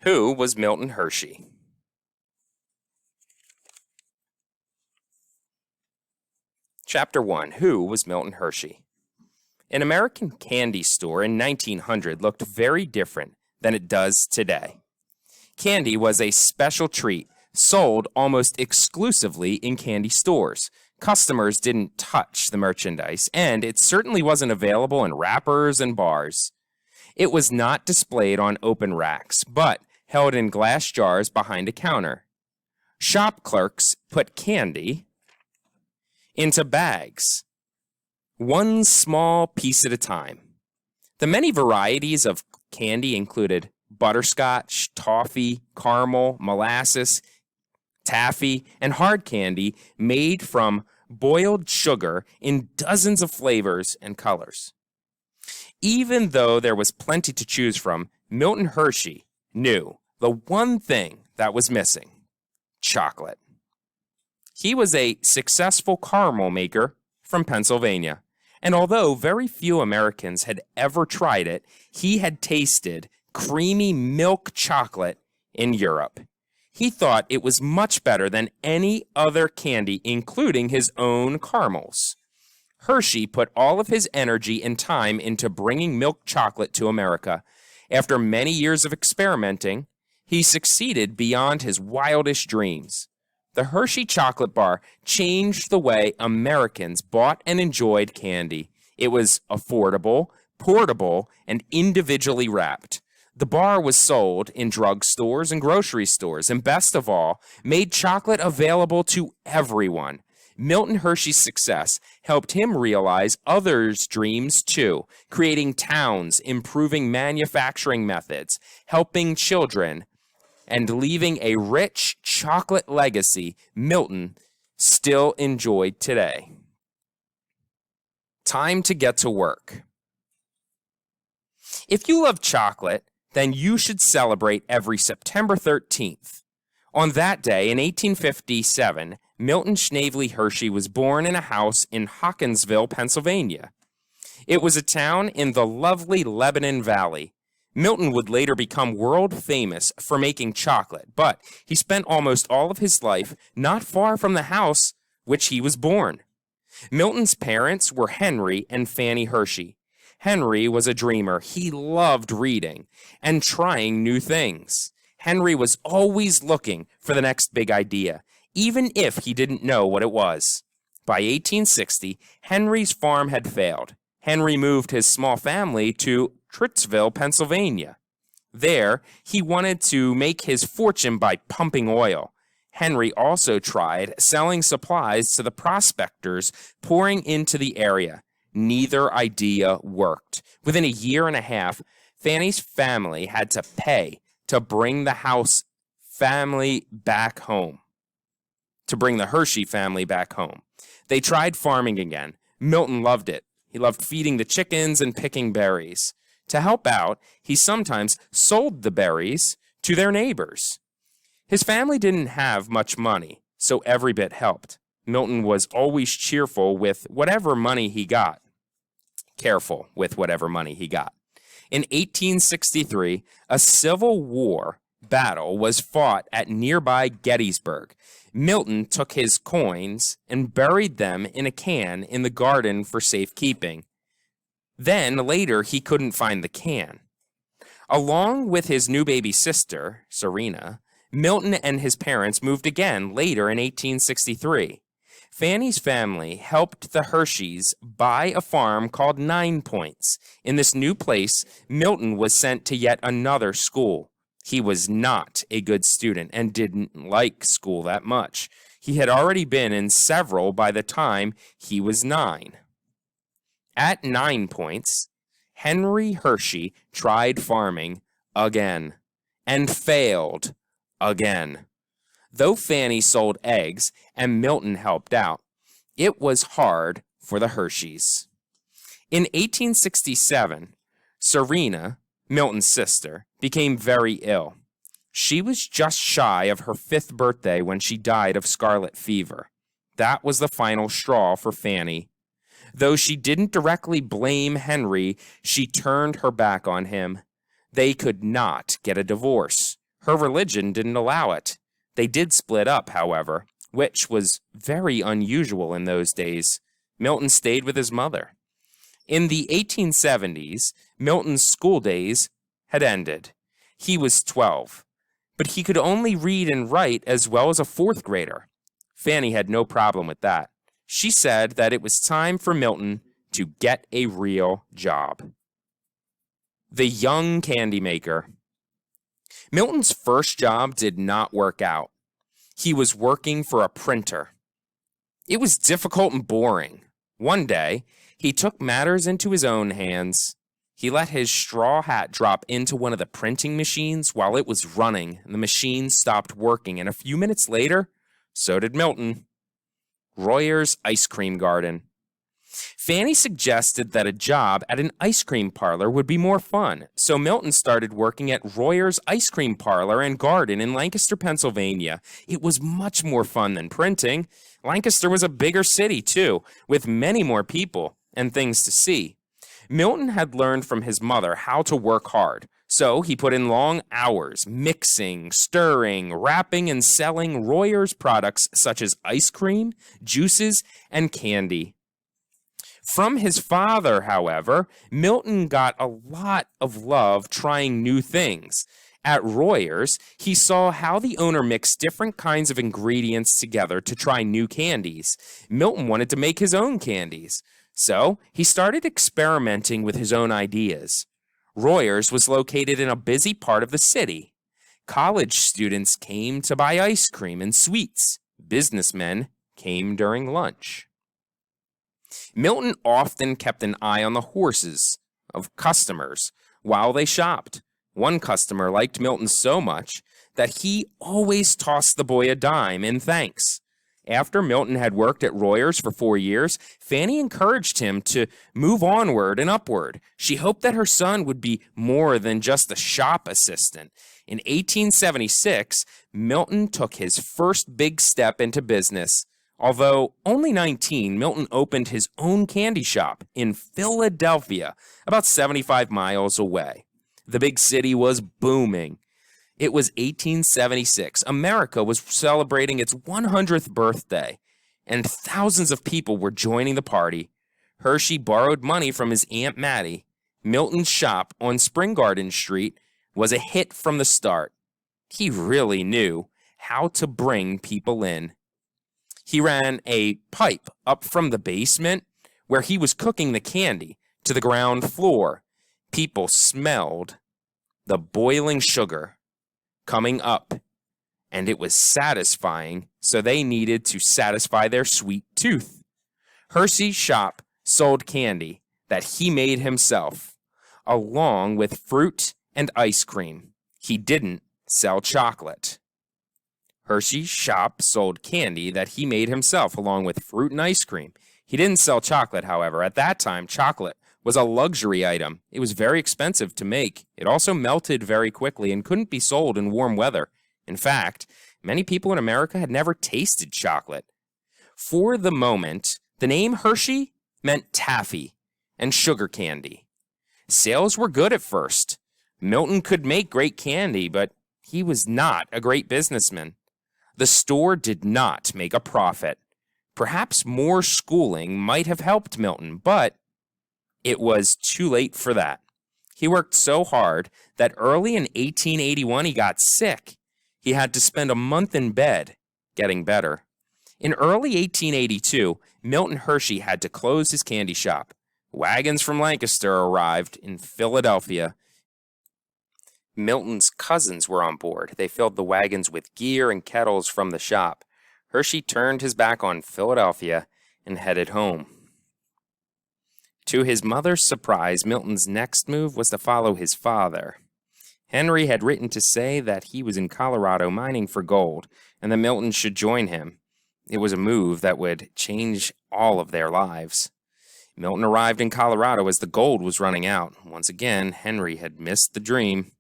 Who was Milton Hershey? Chapter 1. Who was Milton Hershey? An American candy store in 1900 looked very different than it does today. Candy was a special treat sold almost exclusively in candy stores. Customers didn't touch the merchandise, and it certainly wasn't available in wrappers and bars. It was not displayed on open racks, but held in glass jars behind a counter. Shop clerks put candy into bags, one small piece at a time. The many varieties of candy included butterscotch, toffee, caramel, molasses, taffy, and hard candy made from boiled sugar in dozens of flavors and colors. Even though there was plenty to choose from, Milton Hershey knew the one thing that was missing: chocolate. He was a successful caramel maker from Pennsylvania, and although very few Americans had ever tried it, he had tasted creamy milk chocolate in Europe. He thought it was much better than any other candy, including his own caramels. Hershey put all of his energy and time into bringing milk chocolate to America. After many years of experimenting, he succeeded beyond his wildest dreams. The Hershey chocolate bar changed the way Americans bought and enjoyed candy. It was affordable, portable, and individually wrapped. The bar was sold in drugstores and grocery stores, and best of all, made chocolate available to everyone. Milton Hershey's success helped him realize others' dreams too, creating towns, improving manufacturing methods, helping children, and leaving a rich chocolate legacy Milton still enjoyed today. Time to get to work. If you love chocolate, then you should celebrate every September 13th. On that day, in 1857, Milton Snavely Hershey was born in a house in Hawkinsville, Pennsylvania. It was a town in the lovely Lebanon Valley. Milton would later become world famous for making chocolate, but he spent almost all of his life not far from the house which he was born. Milton's parents were Henry and Fanny Hershey. Henry was a dreamer. He loved reading and trying new things. Henry was always looking for the next big idea, even if he didn't know what it was. By 1860, Henry's farm had failed. Henry moved his small family to Tricksville, Pennsylvania. There, he wanted to make his fortune by pumping oil. Henry also tried selling supplies to the prospectors pouring into the area. Neither idea worked. Within a year and a half, Fanny's family had to pay to bring the family back home. To bring the Hershey family back home. They tried farming again. Milton loved it. He loved feeding the chickens and picking berries. To help out, he sometimes sold the berries to their neighbors. His family didn't have much money, so every bit helped. Milton was always cheerful with whatever money he got. Careful with whatever money he got. In 1863, a Civil War battle was fought at nearby Gettysburg. Milton took his coins and buried them in a can in the garden for safekeeping. Then, later, he couldn't find the can. Along with his new baby sister, Serena, Milton and his parents moved again later in 1863. Fanny's family helped the Hersheys buy a farm called 9 Points. In this new place, Milton was sent to yet another school. He was not a good student and didn't like school that much. He had already been in several by the time he was 9. At 9 Points, Henry Hershey tried farming again and failed again. Though Fanny sold eggs and Milton helped out, it was hard for the Hersheys. In 1867, Serena, Milton's sister, became very ill. She was just shy of her 5th birthday when she died of scarlet fever. That was the final straw for Fanny. Though she didn't directly blame Henry, she turned her back on him. They could not get a divorce. Her religion didn't allow it. They did split up, however, which was very unusual in those days. Milton stayed with his mother. In the 1870s, Milton's school days had ended. He was 12, but he could only read and write as well as a fourth grader. Fanny had no problem with that. She said that it was time for Milton to get a real job. The young candy maker. Milton's first job did not work out. He was working for a printer. It was difficult and boring. One day, he took matters into his own hands. He let his straw hat drop into one of the printing machines while it was running, and the machine stopped working, and a few minutes later, so did Milton. Royer's ice cream garden. Fanny suggested that a job at an ice cream parlor would be more fun, so Milton started working at Royer's ice cream parlor and garden in Lancaster, Pennsylvania. It was much more fun than printing. Lancaster was a bigger city, too, with many more people and things to see. Milton had learned from his mother how to work hard, so he put in long hours mixing, stirring, wrapping, and selling Royer's products such as ice cream, juices, and candy. From his father, however, Milton got a lot of love trying new things. At Royer's, he saw how the owner mixed different kinds of ingredients together to try new candies. Milton wanted to make his own candies, so he started experimenting with his own ideas. Royer's was located in a busy part of the city. College students came to buy ice cream and sweets. Businessmen came during lunch. Milton often kept an eye on the horses of customers while they shopped. One customer liked Milton so much that he always tossed the boy a dime in thanks. After Milton had worked at Royer's for 4 years, Fanny encouraged him to move onward and upward. She hoped that her son would be more than just a shop assistant. In 1876, Milton took his first big step into business. Although only 19, Milton opened his own candy shop in Philadelphia, about 75 miles away. The big city was booming. It was 1876. America was celebrating its 100th birthday, and thousands of people were joining the party. Hershey borrowed money from his Aunt Mattie. Milton's shop on Spring Garden Street was a hit from the start. He really knew how to bring people in. He ran a pipe up from the basement where he was cooking the candy to the ground floor. People smelled the boiling sugar coming up, and it was satisfying, so they needed to satisfy their sweet tooth. Hershey's shop sold candy that he made himself, along with fruit and ice cream. He didn't sell chocolate. Hershey's shop sold candy that he made himself, along with fruit and ice cream. He didn't sell chocolate, however. At that time, chocolate was a luxury item. It was very expensive to make. It also melted very quickly and couldn't be sold in warm weather. In fact, many people in America had never tasted chocolate. For the moment, the name Hershey meant taffy and sugar candy. Sales were good at first. Milton could make great candy, but he was not a great businessman. The store did not make a profit. Perhaps more schooling might have helped Milton, but it was too late for that. He worked so hard that early in 1881 he got sick. He had to spend a month in bed, getting better. In early 1882, Milton Hershey had to close his candy shop. Wagons from Lancaster arrived in Philadelphia. Milton's cousins were on board. They filled the wagons with gear and kettles from the shop. Hershey turned his back on Philadelphia and headed home. To his mother's surprise, Milton's next move was to follow his father. Henry had written to say that he was in Colorado mining for gold, and that Milton should join him. It was a move that would change all of their lives. Milton arrived in Colorado as the gold was running out. Once again, Henry had missed the dream.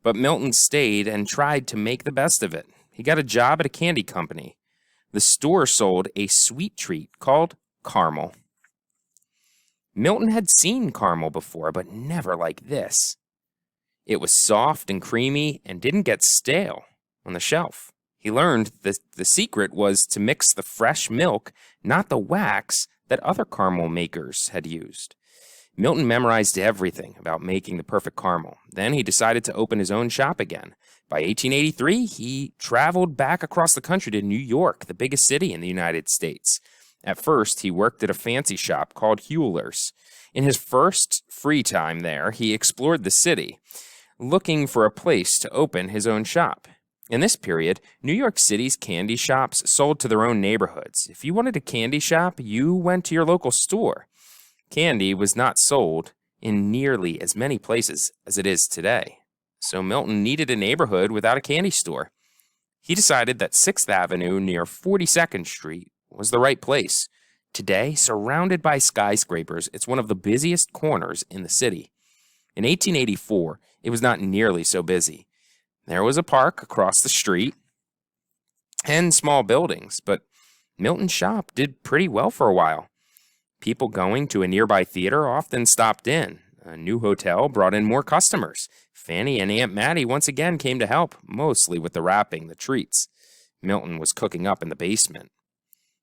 But Milton stayed and tried to make the best of it. He got a job at a candy company. The store sold a sweet treat called caramel. Milton had seen caramel before, but never like this. It was soft and creamy and didn't get stale on the shelf. He learned that the secret was to mix the fresh milk, not the wax that other caramel makers had used. Milton memorized everything about making the perfect caramel. Then he decided to open his own shop again. By 1883, he traveled back across the country to New York, the biggest city in the United States. At first, he worked at a fancy shop called Hewler's. In his first free time there, he explored the city, looking for a place to open his own shop. In this period, New York City's candy shops sold to their own neighborhoods. If you wanted a candy shop, you went to your local store. Candy was not sold in nearly as many places as it is today, so Milton needed a neighborhood without a candy store. He decided that 6th Avenue near 42nd Street was the right place. Today, surrounded by skyscrapers, it's one of the busiest corners in the city. In 1884, it was not nearly so busy. There was a park across the street and small buildings, but Milton's shop did pretty well for a while. People going to a nearby theater often stopped in. A new hotel brought in more customers. Fanny and Aunt Mattie once again came to help, mostly with the wrapping, the treats. Milton was cooking up in the basement.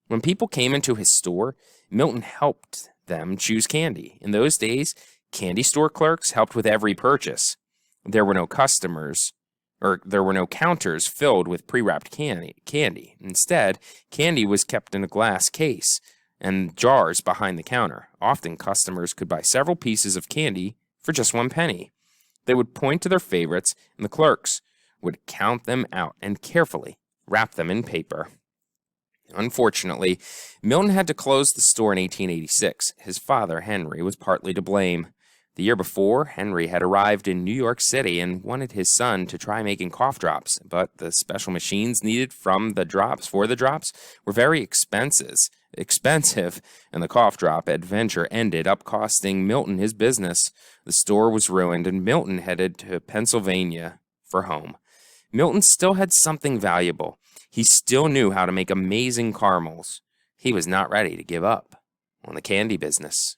When people came into his store, Milton helped them choose candy. In those days, candy store clerks helped with every purchase. There were no counters filled with pre-wrapped candy. Instead, candy was kept in a glass case and jars behind the counter. Often, customers could buy several pieces of candy for just 1 penny. They would point to their favorites, and the clerks would count them out and carefully wrap them in paper. Unfortunately, Milton had to close the store in 1886. His father, Henry, was partly to blame. The year before, Henry had arrived in New York City and wanted his son to try making cough drops, but the special machines needed for the drops were very expensive, and the cough drop adventure ended up costing Milton his business. The store was ruined, and Milton headed to Pennsylvania for home. Milton still had something valuable. He still knew how to make amazing caramels. He was not ready to give up on the candy business.